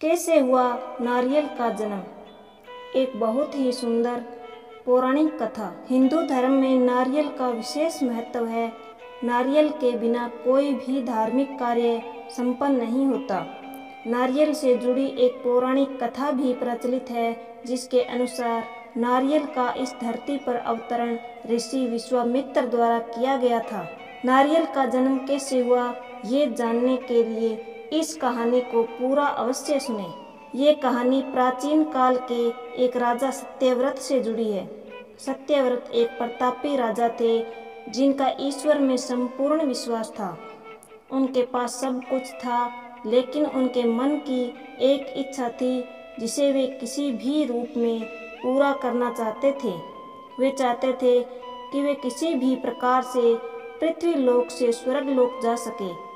कैसे हुआ नारियल का जन्म। एक बहुत ही सुंदर पौराणिक कथा। हिंदू धर्म में नारियल का विशेष महत्व है। नारियल के बिना कोई भी धार्मिक कार्य संपन्न नहीं होता। नारियल से जुड़ी एक पौराणिक कथा भी प्रचलित है, जिसके अनुसार नारियल का इस धरती पर अवतरण ऋषि विश्वामित्र द्वारा किया गया था। नारियल का जन्म कैसे हुआ, ये जानने के लिए इस कहानी को पूरा अवश्य सुने। ये कहानी प्राचीन काल के एक राजा सत्यव्रत से जुड़ी है। सत्यव्रत एक प्रतापी राजा थे, जिनका ईश्वर में संपूर्ण विश्वास था। उनके पास सब कुछ था, लेकिन उनके मन की एक इच्छा थी, जिसे वे किसी भी रूप में पूरा करना चाहते थे। वे चाहते थे कि वे किसी भी प्रकार से पृथ्वी लोक से स्वर्ग लोक जा सके।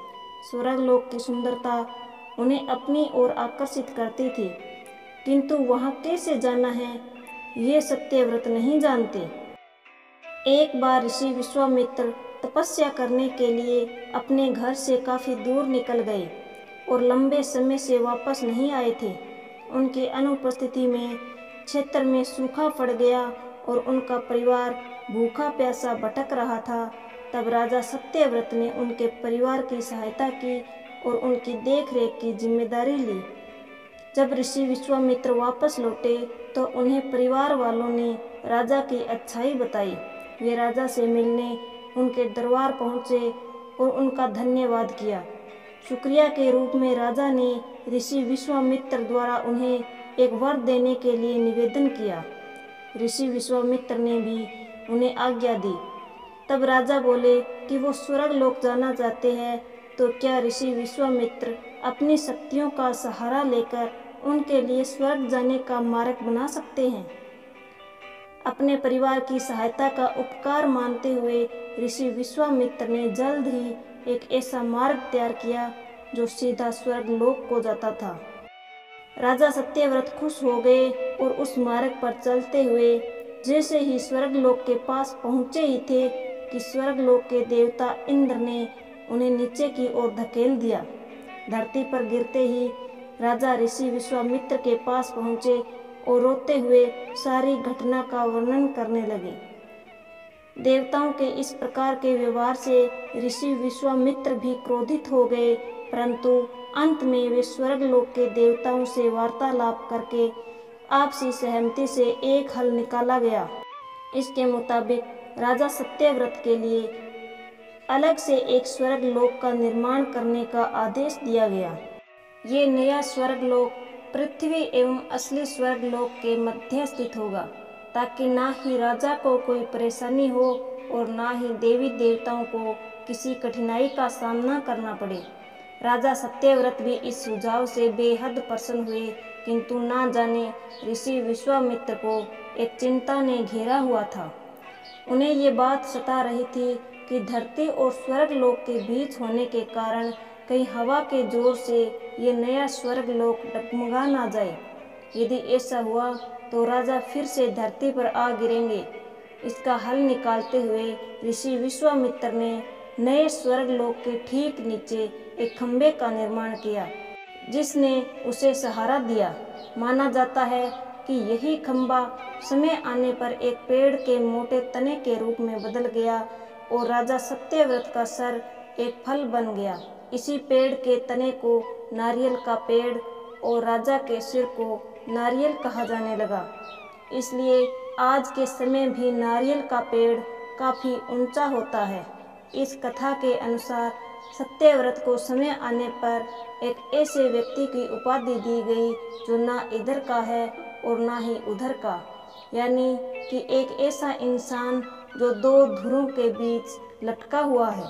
स्वर्ग लोक की सुंदरता उन्हें अपनी ओर आकर्षित करती थी, किंतु वहां कैसे जाना है, ये सत्यव्रत नहीं जानते। एक बार ऋषि विश्वामित्र तपस्या करने के लिए अपने घर से काफी दूर निकल गए और लंबे समय से वापस नहीं आए थे। उनकी अनुपस्थिति में क्षेत्र में सूखा पड़ गया और उनका परिवार भूखा प्यासा भटक रहा था। तब राजा सत्यव्रत ने उनके परिवार की सहायता की और उनकी देखरेख की जिम्मेदारी ली। जब ऋषि विश्वामित्र वापस लौटे तो उन्हें परिवार वालों ने राजा की अच्छाई बताई। वे राजा से मिलने उनके दरबार पहुँचे और उनका धन्यवाद किया। शुक्रिया के रूप में राजा ने ऋषि विश्वामित्र द्वारा उन्हें एक वर देने के लिए निवेदन किया। ऋषि विश्वामित्र ने भी उन्हें आज्ञा दी। तब राजा बोले कि वो स्वर्ग लोक जाना चाहते हैं, तो क्या ऋषि विश्वामित्र अपनी शक्तियों का सहारा लेकर उनके लिए स्वर्ग जाने का मार्ग बना सकते हैं। अपने परिवार की सहायता का उपकार मानते हुए ऋषि विश्वामित्र ने जल्द ही एक ऐसा मार्ग तैयार किया जो सीधा स्वर्ग लोक को जाता था। राजा सत्यव्रत खुश हो गए और उस मार्ग पर चलते हुए जैसे ही स्वर्ग लोक के पास पहुंचे ही थे कि स्वर्ग लोक के देवता इंद्र ने उन्हें नीचे की ओर धकेल दिया। धरती पर गिरते ही राजा ऋषि विश्वामित्र के पास पहुंचे और रोते हुए सारी घटना का वर्णन करने लगे। देवताओं के इस प्रकार के व्यवहार से ऋषि विश्वामित्र भी क्रोधित हो गए, परंतु अंत में वे स्वर्ग लोक के देवताओं से वार्तालाप करके आपसी सहमति से एक हल निकाला गया। इसके मुताबिक राजा सत्यव्रत के लिए अलग से एक स्वर्ग लोक का निर्माण करने का आदेश दिया गया। ये नया स्वर्ग लोक पृथ्वी एवं असली स्वर्ग लोक के मध्य स्थित होगा, ताकि ना ही राजा को कोई परेशानी हो और ना ही देवी देवताओं को किसी कठिनाई का सामना करना पड़े। राजा सत्यव्रत भी इस सुझाव से बेहद प्रसन्न हुए, किंतु ना जाने ऋषि विश्वामित्र को एक चिंता ने घेरा हुआ था। उन्हें ये बात सता रही थी कि धरती और स्वर्ग लोक के बीच होने के कारण कहीं हवा के जोर से ये नया स्वर्ग लोक डगमगा ना जाए। यदि ऐसा हुआ तो राजा फिर से धरती पर आ गिरेंगे। इसका हल निकालते हुए ऋषि विश्वामित्र ने नए स्वर्ग लोक के ठीक नीचे एक खंभे का निर्माण किया, जिसने उसे सहारा दिया। माना जाता है कि यही खंभा समय आने पर एक पेड़ के मोटे तने के रूप में बदल गया और राजा सत्यव्रत का सर एक फल बन गया। इसी पेड़ के तने को नारियल का पेड़ और राजा के सिर को नारियल कहा जाने लगा। इसलिए आज के समय भी नारियल का पेड़ काफी ऊंचा होता है। इस कथा के अनुसार सत्यव्रत को समय आने पर एक ऐसे व्यक्ति की उपाधि दी गई जो ना इधर का है और ना ही उधर का, यानी कि एक ऐसा इंसान जो दो धुरों के बीच लटका हुआ है।